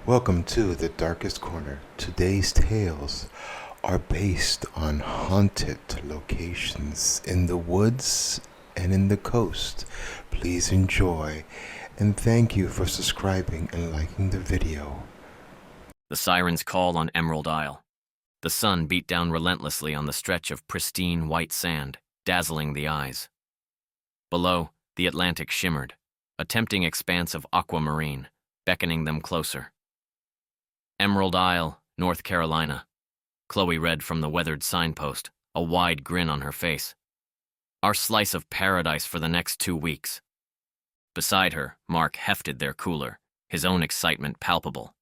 Welcome to the Darkest Corner. Today's tales are based on haunted locations in the woods and in the coast. Please enjoy and thank you for subscribing and liking the video. The siren's call on Emerald Isle. The sun beat down relentlessly on the stretch of pristine white sand, dazzling the eyes. Below, the Atlantic shimmered, a tempting expanse of aquamarine, beckoning them closer. Emerald Isle, North Carolina. Chloe read from the weathered signpost, a wide grin on her face. Our slice of paradise for the next 2 weeks. Beside her, Mark hefted their cooler, his own excitement palpable.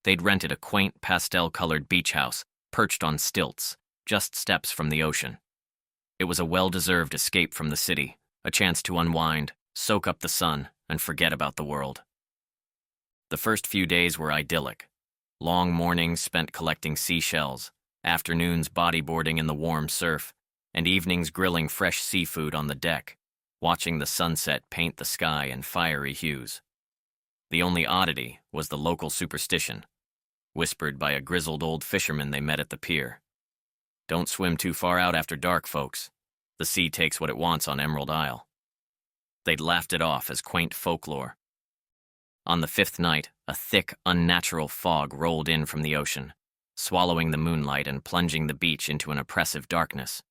They'd rented a quaint pastel-colored beach house, perched on stilts, just steps from the ocean. It was a well-deserved escape from the city, a chance to unwind, soak up the sun, and forget about the world. The first few days were idyllic. Long mornings spent collecting seashells, afternoons bodyboarding in the warm surf, and evenings grilling fresh seafood on the deck, watching the sunset paint the sky in fiery hues. The only oddity was the local superstition, whispered by a grizzled old fisherman they met at the pier. Don't swim too far out after dark, folks. The sea takes what it wants on Emerald Isle. They'd laughed it off as quaint folklore. On the 5th night, a thick, unnatural fog rolled in from the ocean, swallowing the moonlight and plunging the beach into an oppressive darkness.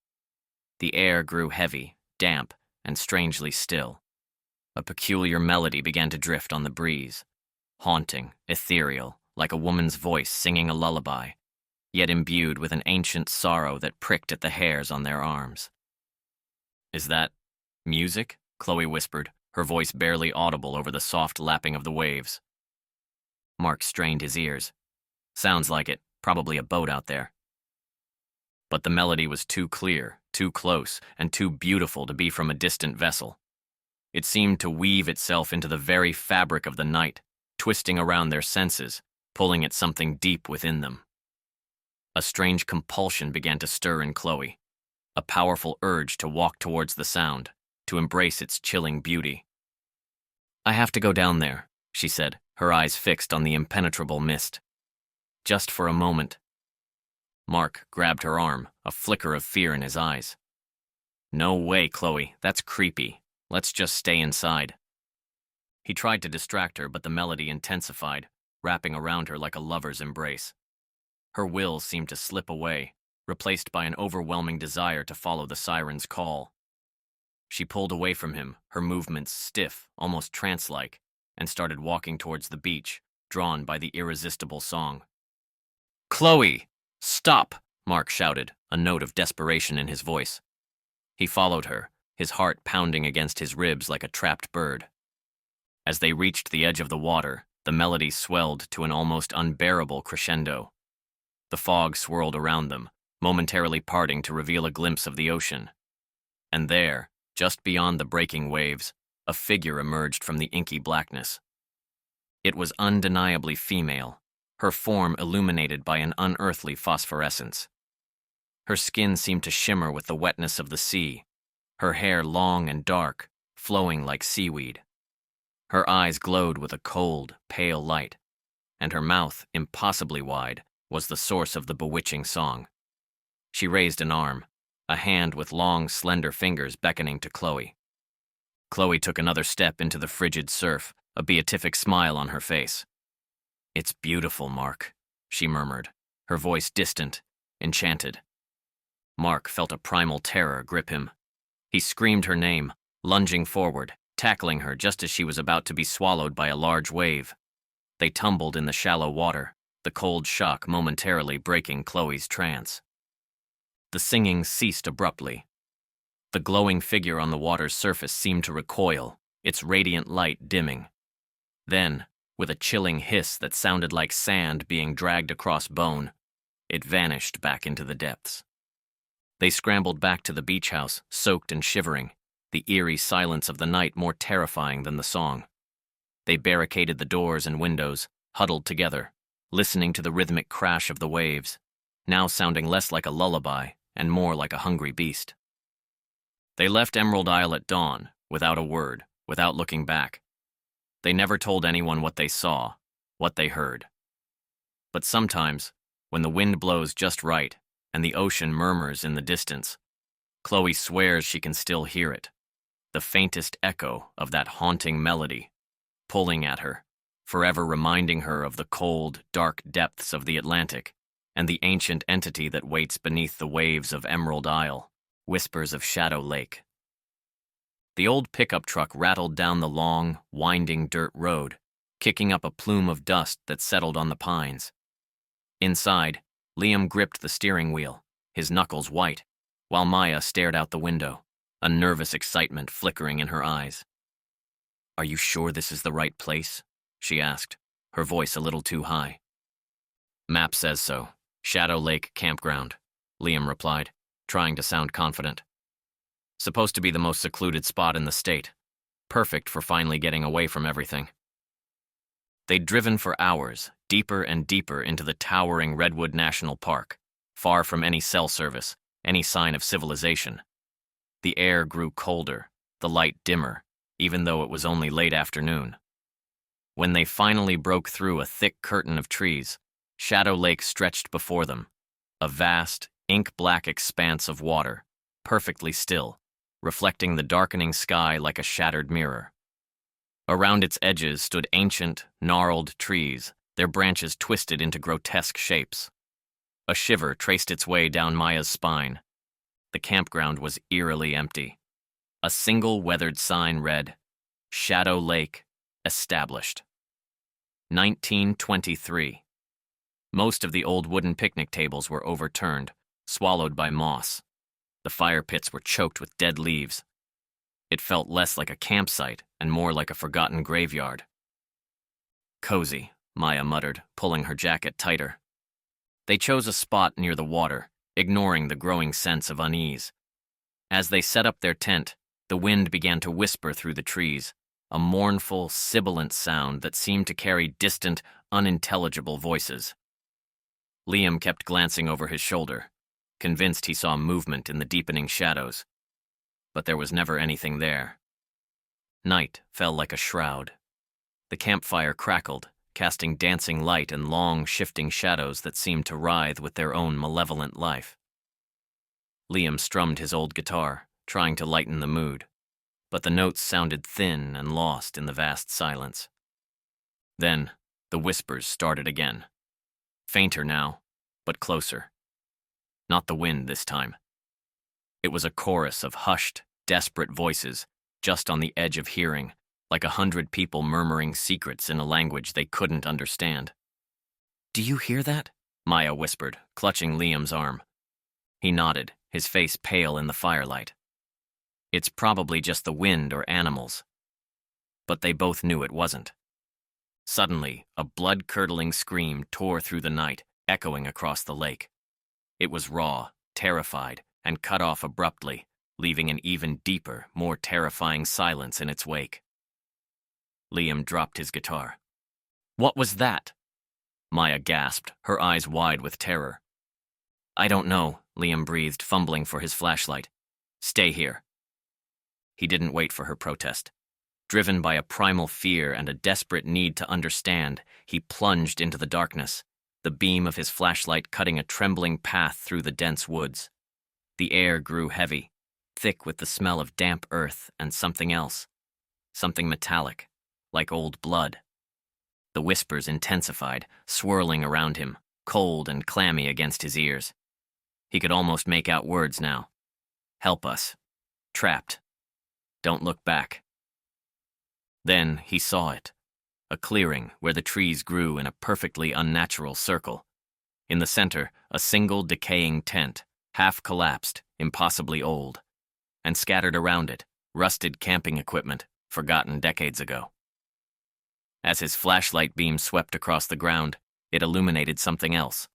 The air grew heavy, damp, and strangely still. A peculiar melody began to drift on the breeze, haunting, ethereal, like a woman's voice singing a lullaby, yet imbued with an ancient sorrow that pricked at the hairs on their arms. "Is that music?" Chloe whispered, her voice barely audible over the soft lapping of the waves. Mark strained his ears. Sounds like it, probably a boat out there. But the melody was too clear, too close, and too beautiful to be from a distant vessel. It seemed to weave itself into the very fabric of the night, twisting around their senses, pulling at something deep within them. A strange compulsion began to stir in Chloe, a powerful urge to walk towards the sound, to embrace its chilling beauty. "I have to go down there," she said, her eyes fixed on the impenetrable mist. "Just for a moment." Mark grabbed her arm, a flicker of fear in his eyes. "No way, Chloe, that's creepy. Let's just stay inside." He tried to distract her, but the melody intensified, wrapping around her like a lover's embrace. Her will seemed to slip away, replaced by an overwhelming desire to follow the siren's call. She pulled away from him, her movements stiff, almost trance-like, and started walking towards the beach, drawn by the irresistible song. "Chloe! Stop!" Mark shouted, a note of desperation in his voice. He followed her, his heart pounding against his ribs like a trapped bird. As they reached the edge of the water, the melody swelled to an almost unbearable crescendo. The fog swirled around them, momentarily parting to reveal a glimpse of the ocean. And there, just beyond the breaking waves, a figure emerged from the inky blackness. It was undeniably female, her form illuminated by an unearthly phosphorescence. Her skin seemed to shimmer with the wetness of the sea, her hair long and dark, flowing like seaweed. Her eyes glowed with a cold, pale light, and her mouth, impossibly wide, was the source of the bewitching song. She raised an arm, a hand with long, slender fingers beckoning to Chloe. Chloe took another step into the frigid surf, a beatific smile on her face. "It's beautiful, Mark," she murmured, her voice distant, enchanted. Mark felt a primal terror grip him. He screamed her name, lunging forward, tackling her just as she was about to be swallowed by a large wave. They tumbled in the shallow water, the cold shock momentarily breaking Chloe's trance. The singing ceased abruptly. The glowing figure on the water's surface seemed to recoil, its radiant light dimming. Then, with a chilling hiss that sounded like sand being dragged across bone, it vanished back into the depths. They scrambled back to the beach house, soaked and shivering, the eerie silence of the night more terrifying than the song. They barricaded the doors and windows, huddled together, listening to the rhythmic crash of the waves, now sounding less like a lullaby and more like a hungry beast. They left Emerald Isle at dawn, without a word, without looking back. They never told anyone what they saw, what they heard. But sometimes, when the wind blows just right and the ocean murmurs in the distance, Chloe swears she can still hear it, the faintest echo of that haunting melody, pulling at her, forever reminding her of the cold, dark depths of the Atlantic and the ancient entity that waits beneath the waves of Emerald Isle, whispers of Shadow Lake. The old pickup truck rattled down the long, winding dirt road, kicking up a plume of dust that settled on the pines. Inside, Liam gripped the steering wheel, his knuckles white, while Maya stared out the window, a nervous excitement flickering in her eyes. "Are you sure this is the right place?" she asked, her voice a little too high. "Map says so. Shadow Lake Campground," Liam replied, trying to sound confident. "Supposed to be the most secluded spot in the state. Perfect for finally getting away from everything." They'd driven for hours, deeper and deeper into the towering Redwood National Park, far from any cell service, any sign of civilization. The air grew colder, the light dimmer, even though it was only late afternoon. When they finally broke through a thick curtain of trees, Shadow Lake stretched before them, a vast, ink-black expanse of water, perfectly still, reflecting the darkening sky like a shattered mirror. Around its edges stood ancient, gnarled trees, their branches twisted into grotesque shapes. A shiver traced its way down Maya's spine. The campground was eerily empty. A single weathered sign read, "Shadow Lake, established. 1923. Most of the old wooden picnic tables were overturned, swallowed by moss. The fire pits were choked with dead leaves. It felt less like a campsite and more like a forgotten graveyard. "Cozy," Maya muttered, pulling her jacket tighter. They chose a spot near the water, ignoring the growing sense of unease. As they set up their tent, the wind began to whisper through the trees, a mournful, sibilant sound that seemed to carry distant, unintelligible voices. Liam kept glancing over his shoulder, convinced he saw movement in the deepening shadows. But there was never anything there. Night fell like a shroud. The campfire crackled, casting dancing light and long, shifting shadows that seemed to writhe with their own malevolent life. Liam strummed his old guitar, trying to lighten the mood, but the notes sounded thin and lost in the vast silence. Then, the whispers started again. Fainter now, but closer. Not the wind this time. It was a chorus of hushed, desperate voices, just on the edge of hearing, like 100 people murmuring secrets in a language they couldn't understand. "Do you hear that?" Maya whispered, clutching Liam's arm. He nodded, his face pale in the firelight. "It's probably just the wind or animals." But they both knew it wasn't. Suddenly, a blood-curdling scream tore through the night, echoing across the lake. It was raw, terrified, and cut off abruptly, leaving an even deeper, more terrifying silence in its wake. Liam dropped his guitar. "What was that?" Maya gasped, her eyes wide with terror. "I don't know," Liam breathed, fumbling for his flashlight. "Stay here." He didn't wait for her protest. Driven by a primal fear and a desperate need to understand, he plunged into the darkness, the beam of his flashlight cutting a trembling path through the dense woods. The air grew heavy, thick with the smell of damp earth and something else, something metallic, like old blood. The whispers intensified, swirling around him, cold and clammy against his ears. He could almost make out words now. "Help us. Trapped. Don't look back." Then he saw it, a clearing where the trees grew in a perfectly unnatural circle. In the center, a single decaying tent, half collapsed, impossibly old, and scattered around it, rusted camping equipment, forgotten decades ago. As his flashlight beam swept across the ground, it illuminated something else.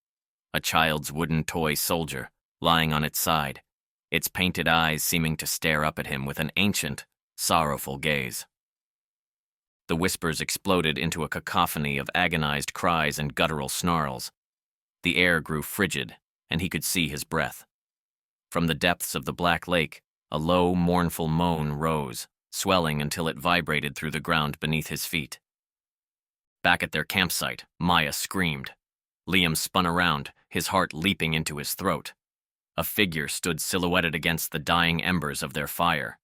A child's wooden toy soldier, lying on its side, its painted eyes seeming to stare up at him with an ancient, sorrowful gaze. The whispers exploded into a cacophony of agonized cries and guttural snarls. The air grew frigid, and he could see his breath. From the depths of the black lake, a low, mournful moan rose, swelling until it vibrated through the ground beneath his feet. Back at their campsite, Maya screamed. Liam spun around, his heart leaping into his throat. A figure stood silhouetted against the dying embers of their fire.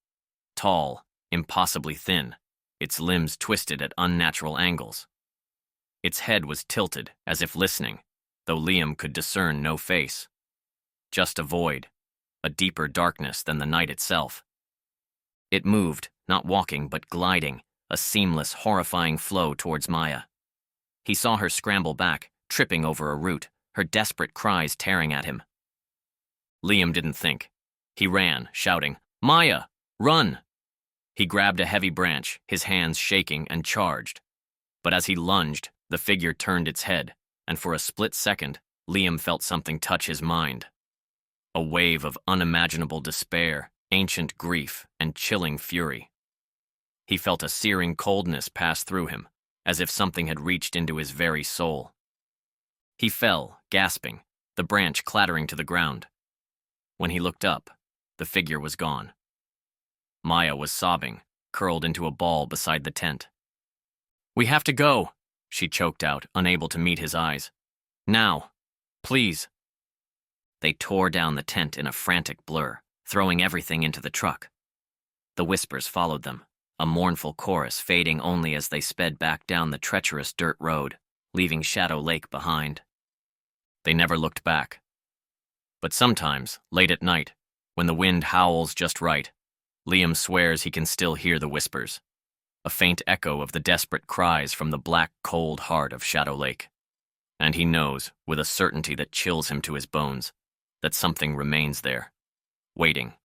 Tall, impossibly thin, its limbs twisted at unnatural angles. Its head was tilted, as if listening, though Liam could discern no face. Just a void, a deeper darkness than the night itself. It moved, not walking but gliding, a seamless, horrifying flow towards Maya. He saw her scramble back, tripping over a root, her desperate cries tearing at him. Liam didn't think. He ran, shouting, "Maya, run!" He grabbed a heavy branch, his hands shaking, and charged. But as he lunged, the figure turned its head, and for a split second, Liam felt something touch his mind. A wave of unimaginable despair, ancient grief, and chilling fury. He felt a searing coldness pass through him, as if something had reached into his very soul. He fell, gasping, the branch clattering to the ground. When he looked up, the figure was gone. Maya was sobbing, curled into a ball beside the tent. "We have to go," she choked out, unable to meet his eyes. "Now, please." They tore down the tent in a frantic blur, throwing everything into the truck. The whispers followed them, a mournful chorus fading only as they sped back down the treacherous dirt road, leaving Shadow Lake behind. They never looked back. But sometimes, late at night, when the wind howls just right, Liam swears he can still hear the whispers, a faint echo of the desperate cries from the black, cold heart of Shadow Lake. And he knows, with a certainty that chills him to his bones, that something remains there, waiting,